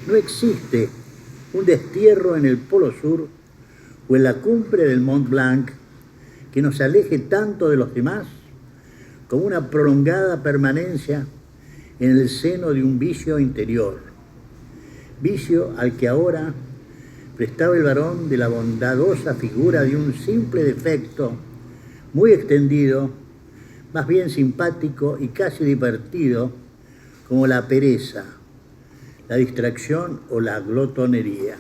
No existe un destierro en el Polo Sur o en la cumbre del Mont Blanc que nos aleje tanto de los demás como una prolongada permanencia en el seno de un vicio interior, vicio al que ahora prestaba el varón de la bondadosa figura de un simple defecto muy extendido, más bien simpático y casi divertido, como la pereza, la distracción o la glotonería.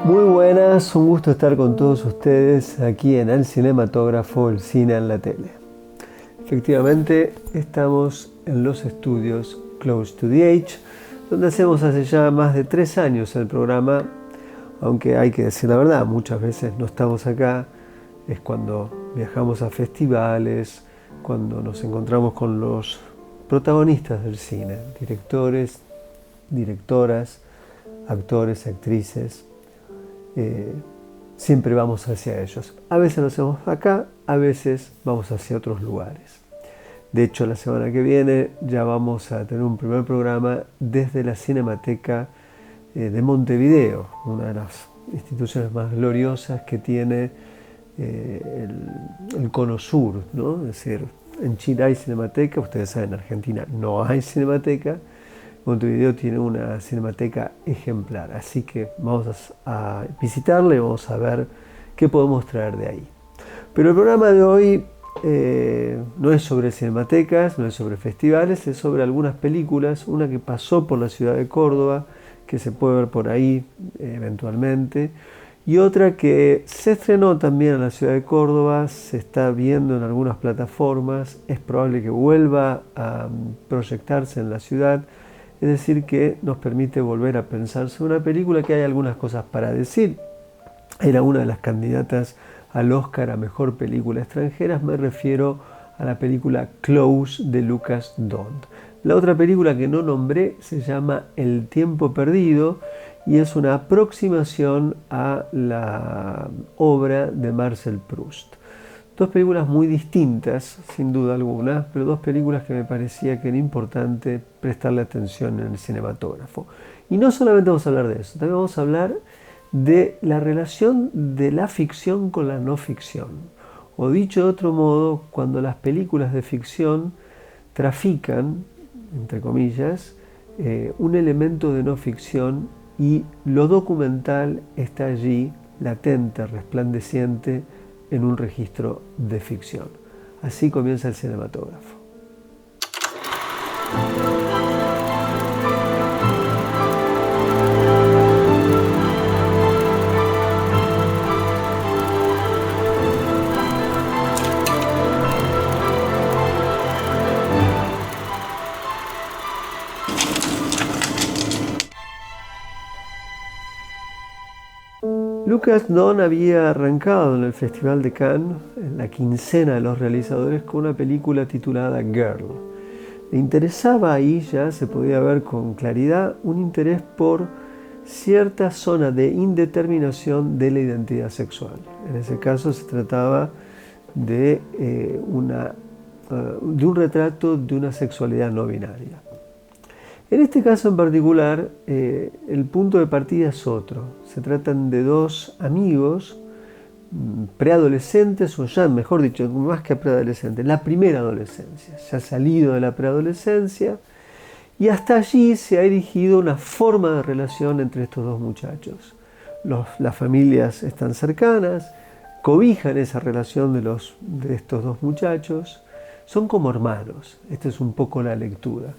Muy buenas, un gusto estar con todos ustedes aquí en El Cinematógrafo, el cine en la tele. Efectivamente, estamos en los estudios Close to the Edge, donde hacemos hace ya más de 3 años el programa, aunque hay que decir la verdad, muchas veces no estamos acá, es cuando viajamos a festivales, cuando nos encontramos con los protagonistas del cine, directores, directoras, actores, actrices. Siempre vamos hacia ellos. A veces lo hacemos acá, a veces vamos hacia otros lugares. De hecho, la semana que viene ya vamos a tener un primer programa desde la Cinemateca de Montevideo, una de las instituciones más gloriosas que tiene el Cono Sur, ¿no? Es decir, en Chile hay cinemateca, ustedes saben, en Argentina no hay cinemateca. Montevideo tiene una cinemateca ejemplar, así que vamos a visitarle, vamos a ver qué podemos traer de ahí. Pero el programa de hoy no es sobre cinematecas, no es sobre festivales, es sobre algunas películas, una que pasó por la ciudad de Córdoba, que se puede ver por ahí eventualmente, y otra que se estrenó también en la ciudad de Córdoba, se está viendo en algunas plataformas, es probable que vuelva a proyectarse en la ciudad. Es decir, que nos permite volver a pensar sobre una película que hay algunas cosas para decir. Era una de las candidatas al Oscar a Mejor Película Extranjera. Me refiero a la película Close de Lucas Dont. La otra película que no nombré se llama El Tiempo Perdido y es una aproximación a la obra de Marcel Proust. Dos películas muy distintas, sin duda alguna, pero dos películas que me parecía que era importante prestarle atención en el cinematógrafo. Y no solamente vamos a hablar de eso, también vamos a hablar de la relación de la ficción con la no ficción. O dicho de otro modo, cuando las películas de ficción trafican, entre comillas, un elemento de no ficción y lo documental está allí, latente, resplandeciente, en un registro de ficción. Así comienza el cinematógrafo. Lucas Dont había arrancado en el Festival de Cannes, en la quincena de los realizadores, con una película titulada Girl. Le interesaba ahí, ya se podía ver con claridad, un interés por cierta zona de indeterminación de la identidad sexual. En ese caso se trataba de un retrato de una sexualidad no binaria. En este caso en particular, el punto de partida es otro. Se tratan de dos amigos preadolescentes, o ya, mejor dicho, más que preadolescentes, la primera adolescencia. Se ha salido de la preadolescencia y hasta allí se ha erigido una forma de relación entre estos dos muchachos. Las familias están cercanas, cobijan esa relación de estos dos muchachos, son como hermanos. Esta es un poco la lectura.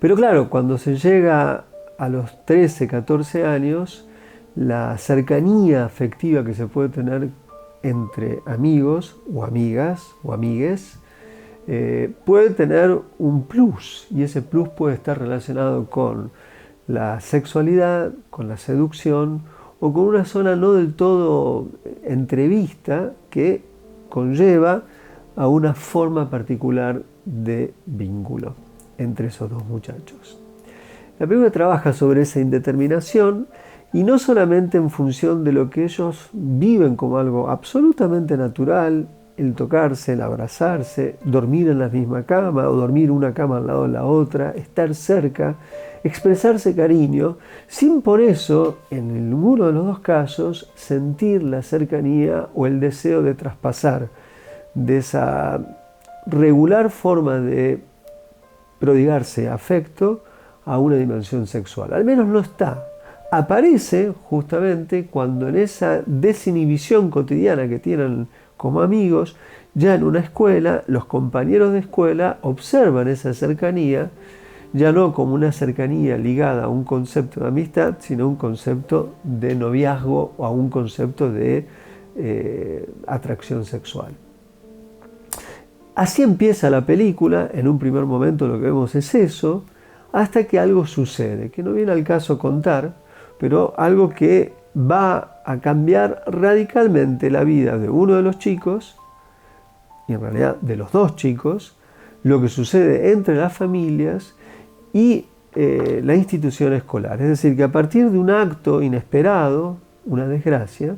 Pero claro, cuando se llega a los 13, 14 años, la cercanía afectiva que se puede tener entre amigos o amigas o amigues puede tener un plus, y ese plus puede estar relacionado con la sexualidad, con la seducción o con una zona no del todo entrevista que conlleva a una forma particular de vínculo entre esos dos muchachos. La película trabaja sobre esa indeterminación y no solamente en función de lo que ellos viven como algo absolutamente natural el tocarse, el abrazarse, dormir en la misma cama o dormir una cama al lado de la otra, estar cerca, expresarse cariño, sin por eso, en ninguno de los dos casos, sentir la cercanía o el deseo de traspasar de esa regular forma de prodigarse afecto a una dimensión sexual. Al menos no está. Aparece justamente cuando en esa desinhibición cotidiana que tienen como amigos, ya en una escuela, los compañeros de escuela observan esa cercanía, ya no como una cercanía ligada a un concepto de amistad, sino un concepto de noviazgo o a un concepto de atracción sexual. Así empieza la película, en un primer momento lo que vemos es eso, hasta que algo sucede, que no viene al caso contar, pero algo que va a cambiar radicalmente la vida de uno de los chicos, y en realidad de los dos chicos, lo que sucede entre las familias y la institución escolar. Es decir, que a partir de un acto inesperado, una desgracia,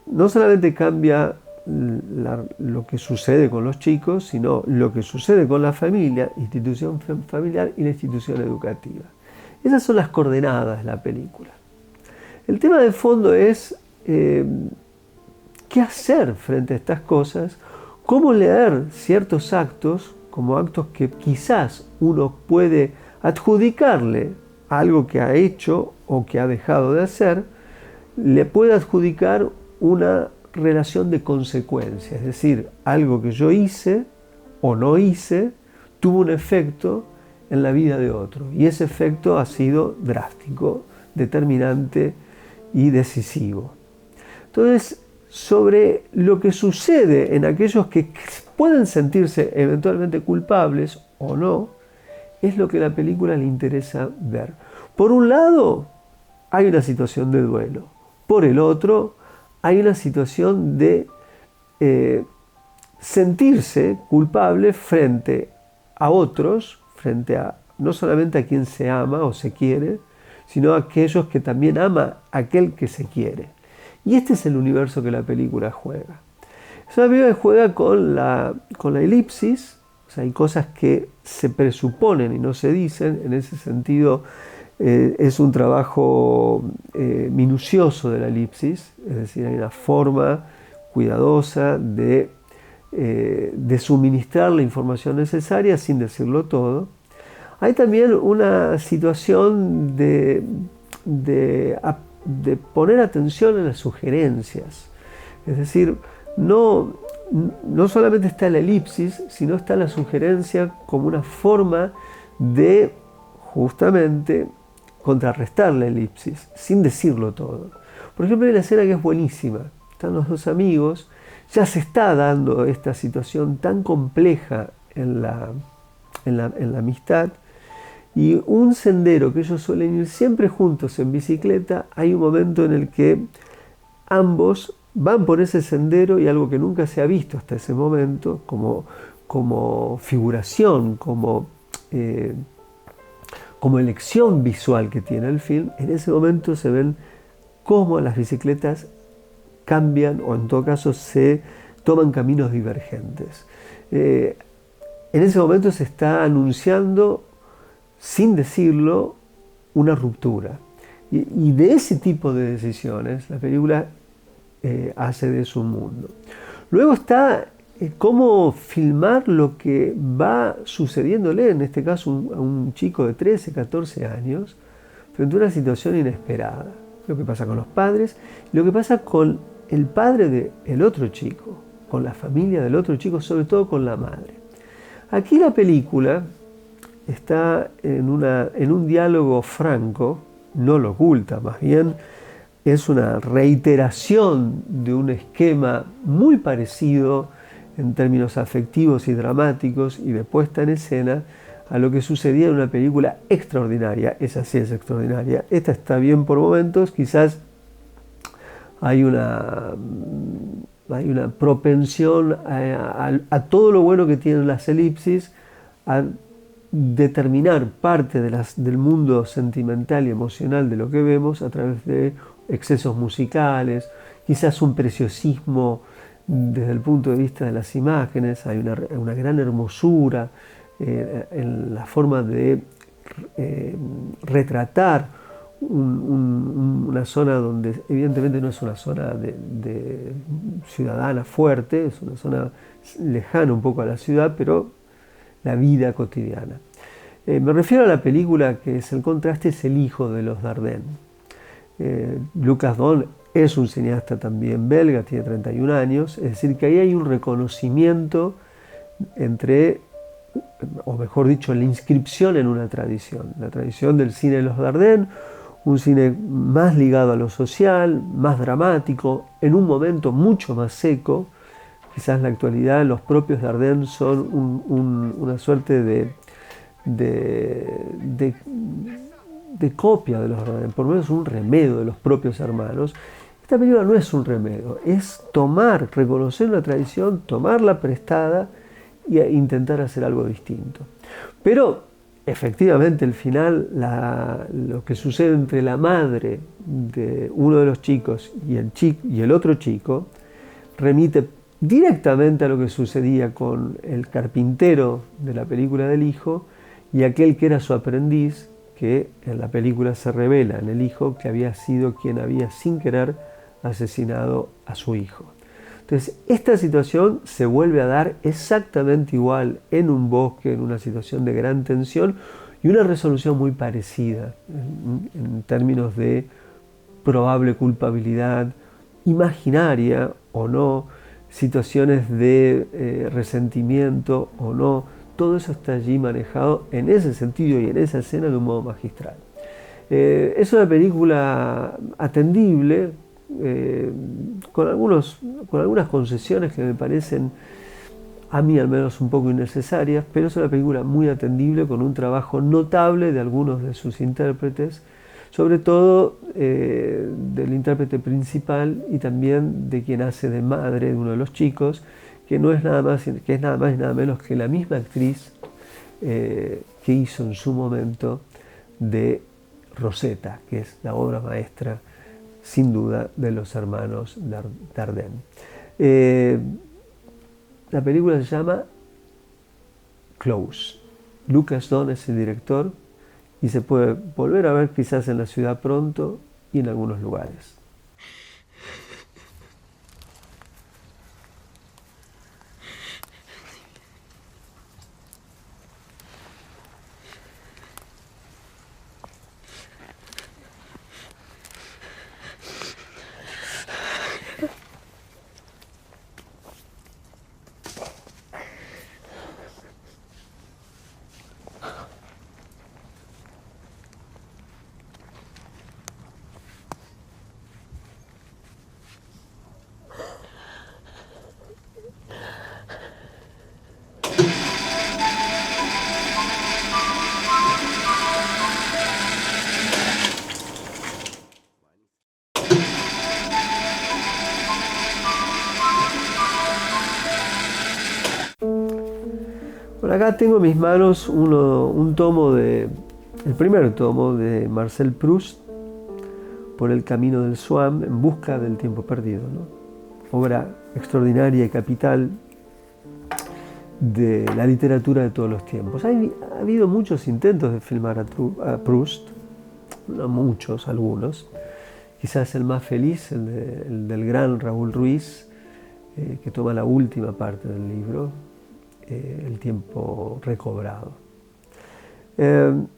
no solamente cambia lo que sucede con los chicos, sino lo que sucede con la familia, institución familiar y la institución educativa. Esas son las coordenadas de la película. El tema de fondo es qué hacer frente a estas cosas, cómo leer ciertos actos como actos que quizás uno puede adjudicarle a algo que ha hecho o que ha dejado de hacer, le puede adjudicar una relación de consecuencia, es decir, algo que yo hice o no hice tuvo un efecto en la vida de otro y ese efecto ha sido drástico, determinante y decisivo. Entonces, sobre lo que sucede en aquellos que pueden sentirse eventualmente culpables o no, es lo que a la película le interesa ver. Por un lado, hay una situación de duelo. Por el otro, hay una situación de sentirse culpable frente a otros, frente a no solamente a quien se ama o se quiere, sino a aquellos que también ama a aquel que se quiere. Y este es el universo que la película juega. Es una película que juega con la elipsis, o sea, hay cosas que se presuponen y no se dicen, en ese sentido es un trabajo minucioso de la elipsis, es decir, hay una forma cuidadosa de suministrar la información necesaria sin decirlo todo. Hay también una situación de poner atención en las sugerencias, es decir, no solamente está la elipsis, sino está la sugerencia como una forma de justamente contrarrestar la elipsis, sin decirlo todo. Por ejemplo, hay una escena que es buenísima. Están los dos amigos, ya se está dando esta situación tan compleja en la amistad, y un sendero que ellos suelen ir siempre juntos en bicicleta, hay un momento en el que ambos van por ese sendero y algo que nunca se ha visto hasta ese momento, como figuración, como elección visual que tiene el film, en ese momento se ven cómo las bicicletas cambian o en todo caso se toman caminos divergentes. En ese momento se está anunciando, sin decirlo, una ruptura. Y de ese tipo de decisiones la película hace de su mundo. Luego está cómo filmar lo que va sucediéndole, en este caso a un chico de 13, 14 años, frente a una situación inesperada. Lo que pasa con los padres, lo que pasa con el padre del otro chico, con la familia del otro chico, sobre todo con la madre. Aquí la película está en un diálogo franco, no lo oculta, más bien es una reiteración de un esquema muy parecido en términos afectivos y dramáticos y de puesta en escena a lo que sucedía en una película extraordinaria. Esa sí es extraordinaria. Esta está bien por momentos, quizás hay una propensión a todo lo bueno que tienen las elipsis, a determinar parte del mundo sentimental y emocional de lo que vemos a través de excesos musicales, quizás un preciosismo desde el punto de vista de las imágenes, hay una gran hermosura en la forma de retratar una zona donde evidentemente no es una zona de ciudadana fuerte, es una zona lejana un poco a la ciudad, pero la vida cotidiana. Me refiero a la película que es el contraste, es El hijo de los Dardenne. Luc Dardenne es un cineasta también belga, tiene 31 años, es decir, que ahí hay un reconocimiento entre, o mejor dicho, la inscripción en una tradición, la tradición del cine de los Dardenne, un cine más ligado a lo social, más dramático, en un momento mucho más seco. Quizás en la actualidad los propios Dardenne son una suerte de copia de los Dardenne, por lo menos un remedio de los propios hermanos. Esta película no es un remedio, es reconocer una tradición, tomarla prestada e intentar hacer algo distinto. Pero efectivamente el final, lo que sucede entre la madre de uno de los chicos y el otro chico, remite directamente a lo que sucedía con el carpintero de la película del hijo y aquel que era su aprendiz, que en la película se revela en el hijo que había sido quien había sin querer asesinado a su hijo. Entonces, esta situación se vuelve a dar exactamente igual en un bosque, en una situación de gran tensión y una resolución muy parecida en términos de probable culpabilidad, imaginaria o no, situaciones de resentimiento o no. Todo eso está allí manejado en ese sentido y en esa escena de un modo magistral. Es una película atendible, con algunas concesiones que me parecen, a mí al menos, un poco innecesarias, pero es una película muy atendible, con un trabajo notable de algunos de sus intérpretes, sobre todo del intérprete principal y también de quien hace de madre de uno de los chicos, que es nada más y nada menos que la misma actriz que hizo en su momento de Rosetta, que es la obra maestra sin duda de los hermanos Dardenne. La película se llama Close. Luc Dardenne es el director y se puede volver a ver quizás en la ciudad pronto y en algunos lugares. Por acá tengo en mis manos el primer tomo de Marcel Proust, Por el camino del Swan, en busca del tiempo perdido, ¿no? Obra extraordinaria y capital de la literatura de todos los tiempos. Ha habido muchos intentos de filmar a Proust, no muchos, algunos. Quizás el más feliz, el del gran Raúl Ruiz, que toma la última parte del libro, El tiempo recobrado. En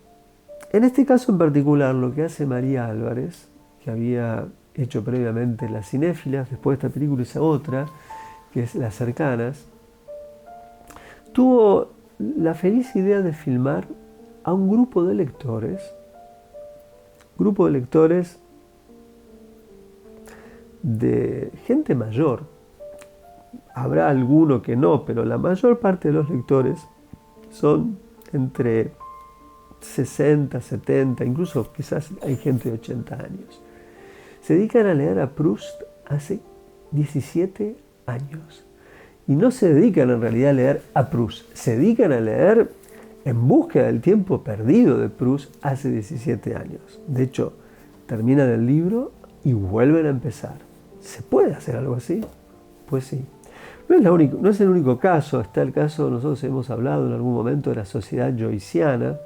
este caso en particular, lo que hace María Álvarez, que había hecho previamente Las cinéfilas, después de esta película hizo otra, que es Las cercanas, tuvo la feliz idea de filmar a un grupo de lectores de gente mayor. Habrá alguno que no, pero la mayor parte de los lectores son entre 60, 70, incluso quizás hay gente de 80 años. Se dedican a leer a Proust hace 17 años. Y no se dedican en realidad a leer a Proust, se dedican a leer En búsqueda del tiempo perdido de Proust hace 17 años. De hecho, terminan el libro y vuelven a empezar. ¿Se puede hacer algo así? Pues sí. No es el único caso, está el caso, nosotros hemos hablado en algún momento de la Sociedad Joyciana,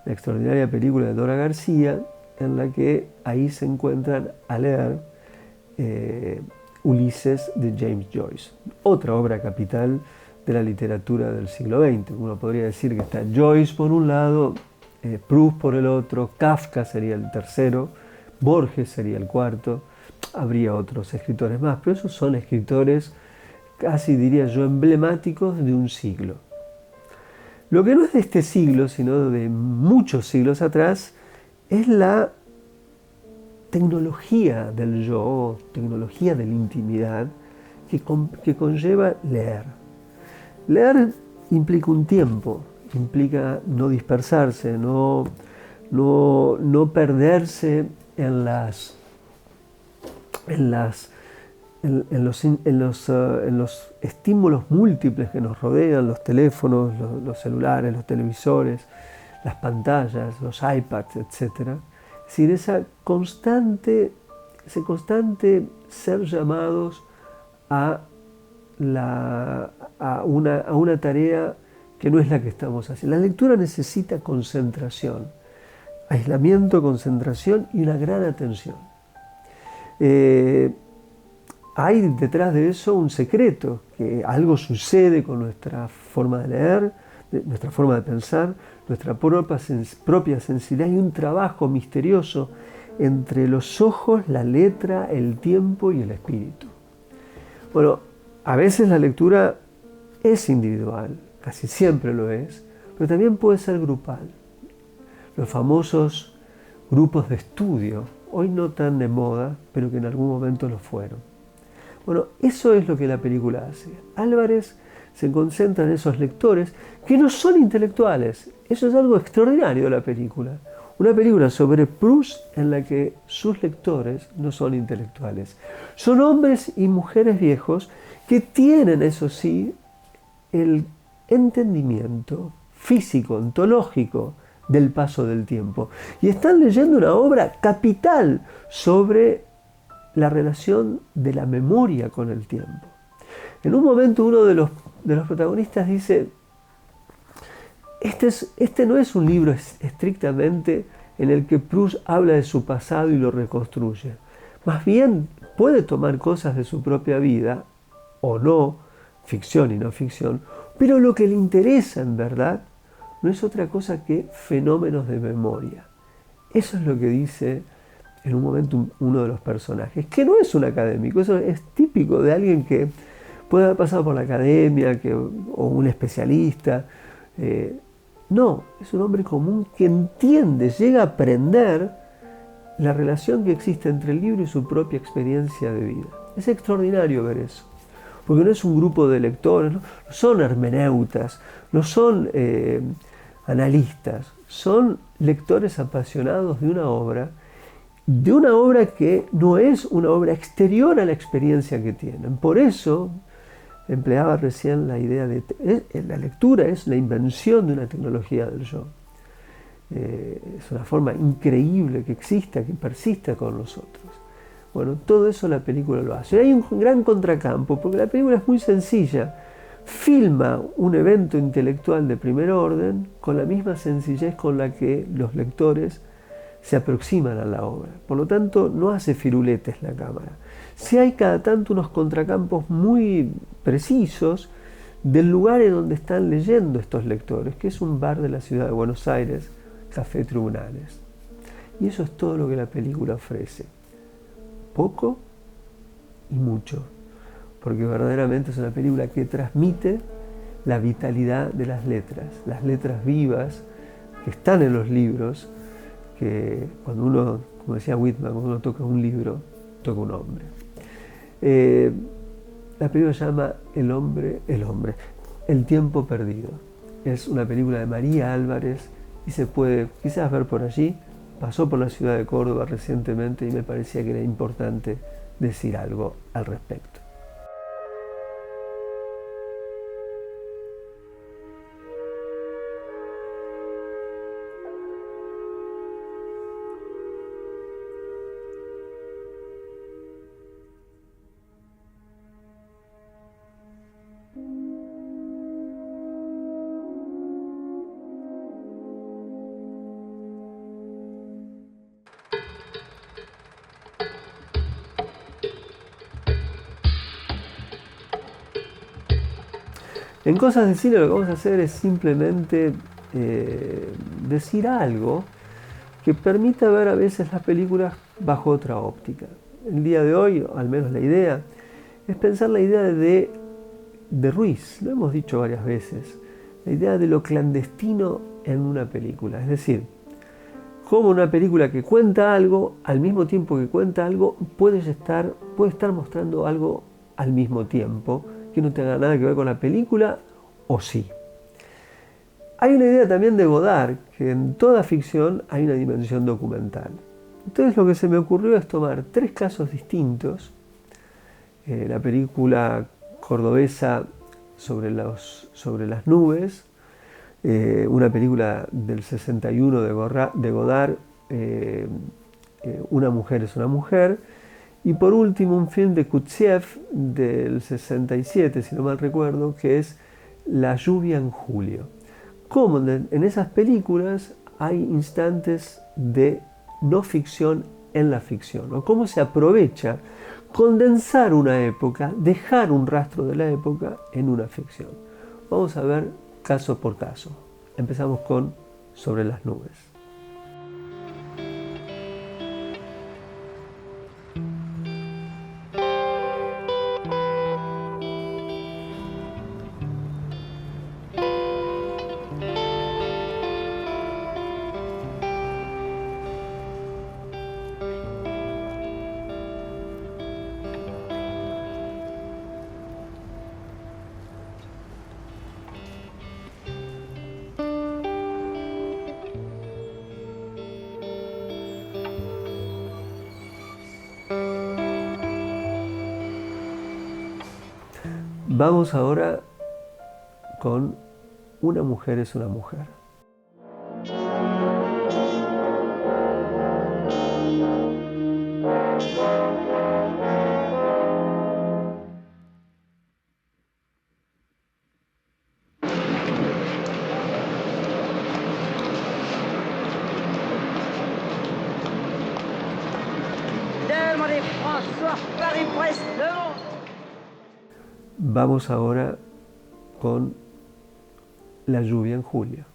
la extraordinaria película de Dora García, en la que ahí se encuentran a leer Ulises de James Joyce, otra obra capital de la literatura del siglo XX. Uno podría decir que está Joyce por un lado, Proust por el otro, Kafka sería el tercero, Borges sería el cuarto, habría otros escritores más, pero esos son escritores casi diría yo emblemáticos de un siglo. Lo que no es de este siglo, sino de muchos siglos atrás, es la tecnología del yo, tecnología de la intimidad, que conlleva leer. Leer implica un tiempo, implica no dispersarse, no perderse en los estímulos múltiples que nos rodean, los teléfonos, los celulares, los televisores, las pantallas, los iPads, etc. Es decir, ese constante ser llamados a una tarea que no es la que estamos haciendo. La lectura necesita concentración, aislamiento, concentración y una gran atención. Hay detrás de eso un secreto, que algo sucede con nuestra forma de leer, nuestra forma de pensar, nuestra propia sensibilidad. Hay un trabajo misterioso entre los ojos, la letra, el tiempo y el espíritu. Bueno, a veces la lectura es individual, casi siempre lo es, pero también puede ser grupal. Los famosos grupos de estudio, hoy no tan de moda, pero que en algún momento lo fueron. Bueno, eso es lo que la película hace. Álvarez se concentra en esos lectores que no son intelectuales. Eso es algo extraordinario de la película. Una película sobre Proust en la que sus lectores no son intelectuales. Son hombres y mujeres viejos que tienen, eso sí, el entendimiento físico, ontológico del paso del tiempo. Y están leyendo una obra capital sobre la relación de la memoria con el tiempo. En un momento uno de los protagonistas dice, este no es un libro estrictamente en el que Proust habla de su pasado y lo reconstruye. Más bien puede tomar cosas de su propia vida, o no, ficción y no ficción, pero lo que le interesa en verdad no es otra cosa que fenómenos de memoria. Eso es lo que dice en un momento uno de los personajes, que no es un académico, eso es típico de alguien que puede haber pasado por la academia o un especialista. No, es un hombre común que entiende, llega a aprender la relación que existe entre el libro y su propia experiencia de vida. Es extraordinario ver eso, porque no es un grupo de lectores, no son hermeneutas, no son analistas, son lectores apasionados de una obra que no es una obra exterior a la experiencia que tienen. Por eso empleaba recién la idea de la lectura es la invención de una tecnología del yo. Es una forma increíble que exista, que persista con nosotros. Bueno, todo eso la película lo hace. Y hay un gran contracampo, porque la película es muy sencilla. Filma un evento intelectual de primer orden con la misma sencillez con la que los lectores se aproximan a la obra. Por lo tanto, no hace firuletes la cámara. Sí hay cada tanto unos contracampos muy precisos del lugar en donde están leyendo estos lectores, que es un bar de la ciudad de Buenos Aires, Café Tribunales. Y eso es todo lo que la película ofrece. Poco y mucho. Porque verdaderamente es una película que transmite la vitalidad de las letras vivas que están en los libros, que cuando uno, como decía Whitman, cuando uno toca un libro, toca un hombre. La película se llama El hombre, El tiempo perdido. Es una película de María Álvarez y se puede quizás ver por allí. Pasó por la ciudad de Córdoba recientemente y me parecía que era importante decir algo al respecto. En Cosas de Cine lo que vamos a hacer es simplemente decir algo que permita ver a veces las películas bajo otra óptica. El día de hoy, al menos la idea, es pensar la idea de Ruiz, lo hemos dicho varias veces, la idea de lo clandestino en una película. Es decir, cómo una película que cuenta algo, al mismo tiempo que cuenta algo, puede estar mostrando algo al mismo tiempo, que no tenga nada que ver con la película, o sí. Hay una idea también de Godard, que en toda ficción hay una dimensión documental. Entonces lo que se me ocurrió es tomar 3 casos distintos. La película cordobesa sobre las nubes, una película del 61 de Godard, Una mujer es una mujer, y por último un film de Kutsev del 67, si no mal recuerdo, que es La lluvia en julio. Cómo en esas películas hay instantes de no ficción en la ficción, ¿no? Cómo se aprovecha condensar una época, dejar un rastro de la época en una ficción. Vamos a ver caso por caso. Empezamos con Sobre las nubes. Vamos ahora con Una mujer es una mujer. Vamos ahora con La lluvia en julio.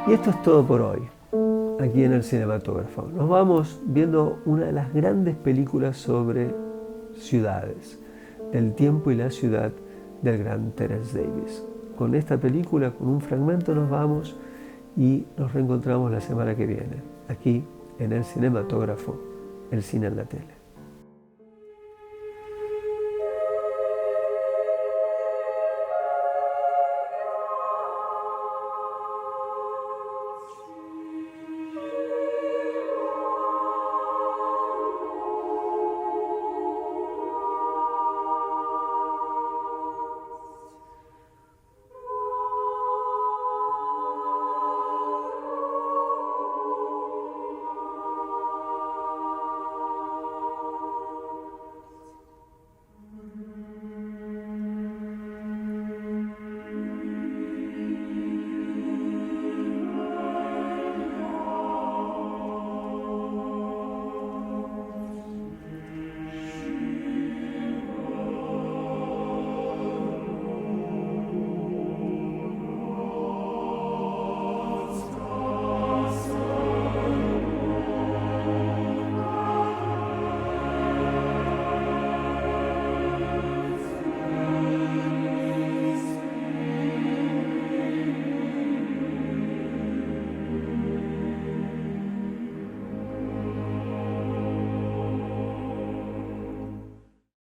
Y esto es todo por hoy, aquí en el Cinematógrafo. Nos vamos viendo una de las grandes películas sobre ciudades, del tiempo y la ciudad del gran Terence Davis. Con esta película, con un fragmento nos vamos y nos reencontramos la semana que viene, aquí en el Cinematógrafo, el cine en la tele.